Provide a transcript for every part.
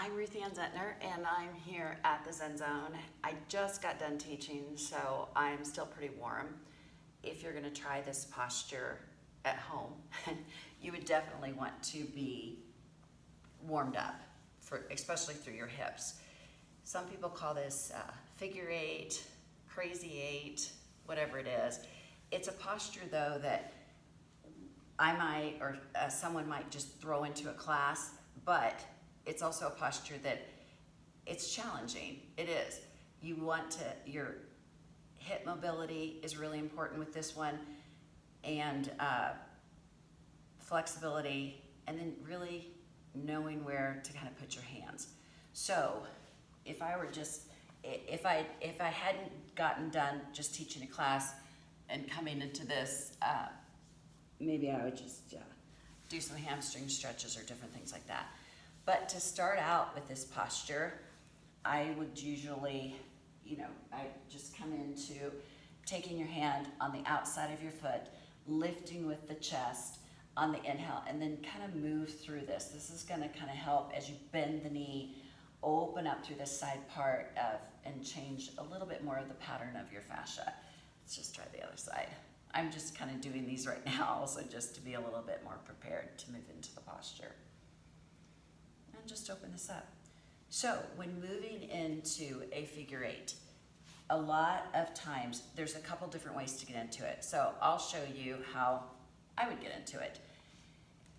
I'm Ruth Ann Zettner, and I'm here at the Zen Zone. I just got done teaching, so I'm still pretty warm. If you're going to try this posture at home, you would definitely want to be warmed up, especially through your hips. Some people call this figure eight, crazy eight, whatever it is. It's a posture, though, that I might, or someone might just throw into a class, but it's also a posture that it's challenging. It is. You want to, your hip mobility is really important with this one, and flexibility, and then really knowing where to kind of put your hands. So if I were just, if I hadn't gotten done just teaching a class and coming into this, maybe I would just do some hamstring stretches or different things like that. But to start out with this posture, I would usually, I just come into taking your hand on the outside of your foot, lifting with the chest on the inhale, and then kind of move through this. This is going to kind of help as you bend the knee, open up through this side part and change a little bit more of the pattern of your fascia. Let's just try the other side. I'm just kind of doing these right now, also just to be a little bit more prepared to move into the posture. And just open this up. So when moving into a figure eight, a lot of times there's a couple different ways to get into it. So I'll show you how I would get into it.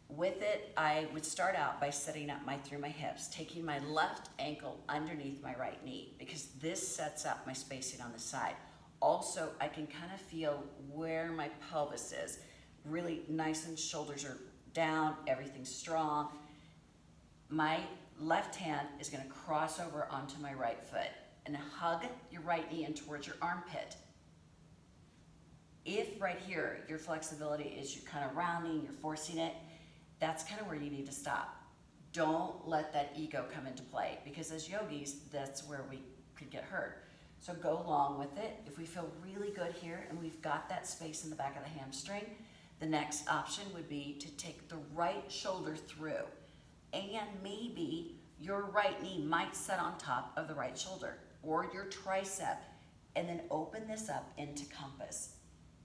With it, I would start out by setting up through my hips, taking my left ankle underneath my right knee, because this sets up my spacing on the side. Also, I can kind of feel where my pelvis is. Really nice, and shoulders are down, everything's strong. My left hand is going to cross over onto my right foot and hug your right knee in towards your armpit. If right here your flexibility is you're kind of rounding, you're forcing it, that's kind of where you need to stop. Don't let that ego come into play, because as yogis, that's where we could get hurt. So go along with it. If we feel really good here and we've got that space in the back of the hamstring, the next option would be to take the right shoulder through, and maybe your right knee might set on top of the right shoulder or your tricep, and then open this up into compass.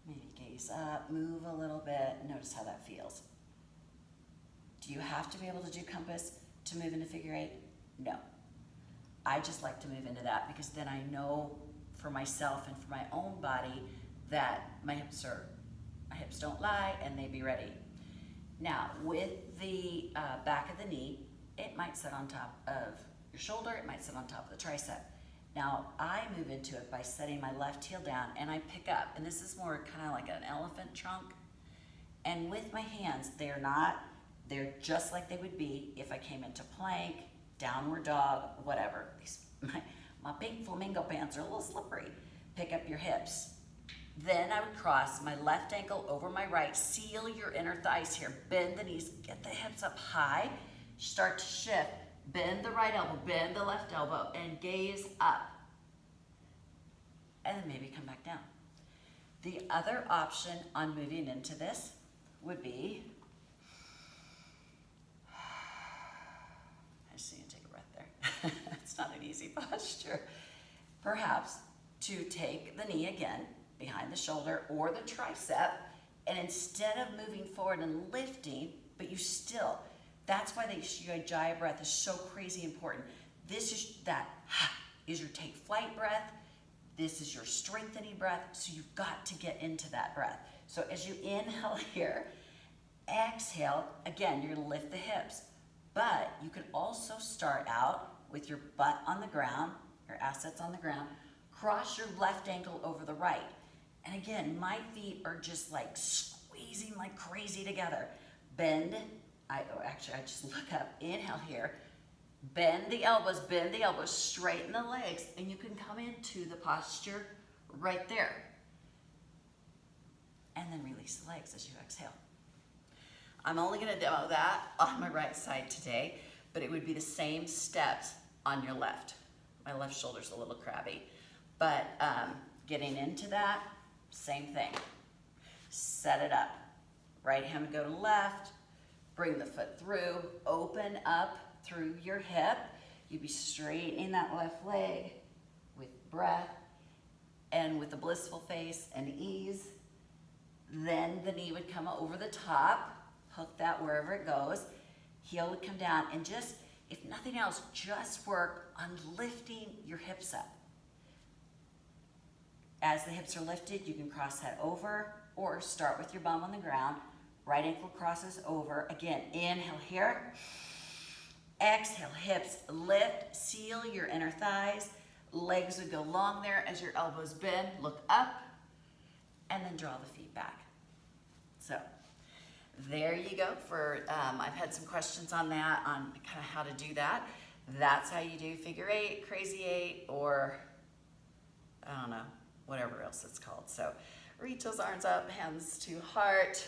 Maybe gaze up, move a little bit, notice how that feels. Do you have to be able to do compass to move into figure eight? No. I just like to move into that, because then I know for myself and for my own body that my hips don't lie and they be ready. Now, with the back of the knee, it might sit on top of your shoulder, it might sit on top of the tricep. Now, I move into it by setting my left heel down, and I pick up, and this is more kind of like an elephant trunk. And with my hands, they're just like they would be if I came into plank, downward dog, whatever. My pink flamingo pants are a little slippery. Pick up your hips. Then I would cross my left ankle over my right, seal your inner thighs here, bend the knees, get the hips up high, start to shift, bend the right elbow, bend the left elbow, and gaze up. And then maybe come back down. The other option on moving into this would be, I just need to take a breath there. It's not an easy posture. Perhaps to take the knee again behind the shoulder or the tricep, and instead of moving forward and lifting, but you still, that's why the Ujjayi breath is so crazy important. This is your take flight breath. This is your strengthening breath. So you've got to get into that breath. So as you inhale here, exhale, again, you're gonna lift the hips. But you can also start out with your butt on the ground, your assets on the ground, cross your left ankle over the right. And again, my feet are just like squeezing like crazy together. Bend, I just look up, inhale here, bend the elbows, straighten the legs, and you can come into the posture right there. And then release the legs as you exhale. I'm only gonna demo that on my right side today, but it would be the same steps on your left. My left shoulder's a little crabby, but getting into that, same thing. Set it up. Right hand would go to left, bring the foot through, open up through your hip. You'd be straightening that left leg with breath and with a blissful face and ease. Then the knee would come over the top, hook that wherever it goes. Heel would come down, and just, if nothing else, just work on lifting your hips up. As the hips are lifted, you can cross that over or start with your bum on the ground. Right ankle crosses over. Again, inhale here. Exhale, hips lift, seal your inner thighs. Legs would go long there as your elbows bend. Look up, and then draw the feet back. So there you go. I've had some questions on that, on kind of how to do that. That's how you do figure eight, crazy eight, or I don't know, whatever else it's called. So reach those arms up, hands to heart.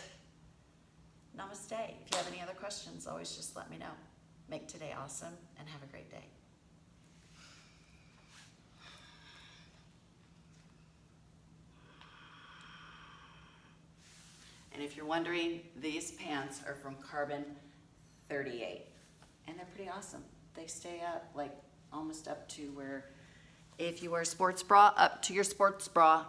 Namaste. If you have any other questions, always just let me know. Make today awesome and have a great day. And if you're wondering, these pants are from Carbon 38, and they're pretty awesome. They stay up, like almost up to where, if you wear a sports bra, up to your sports bra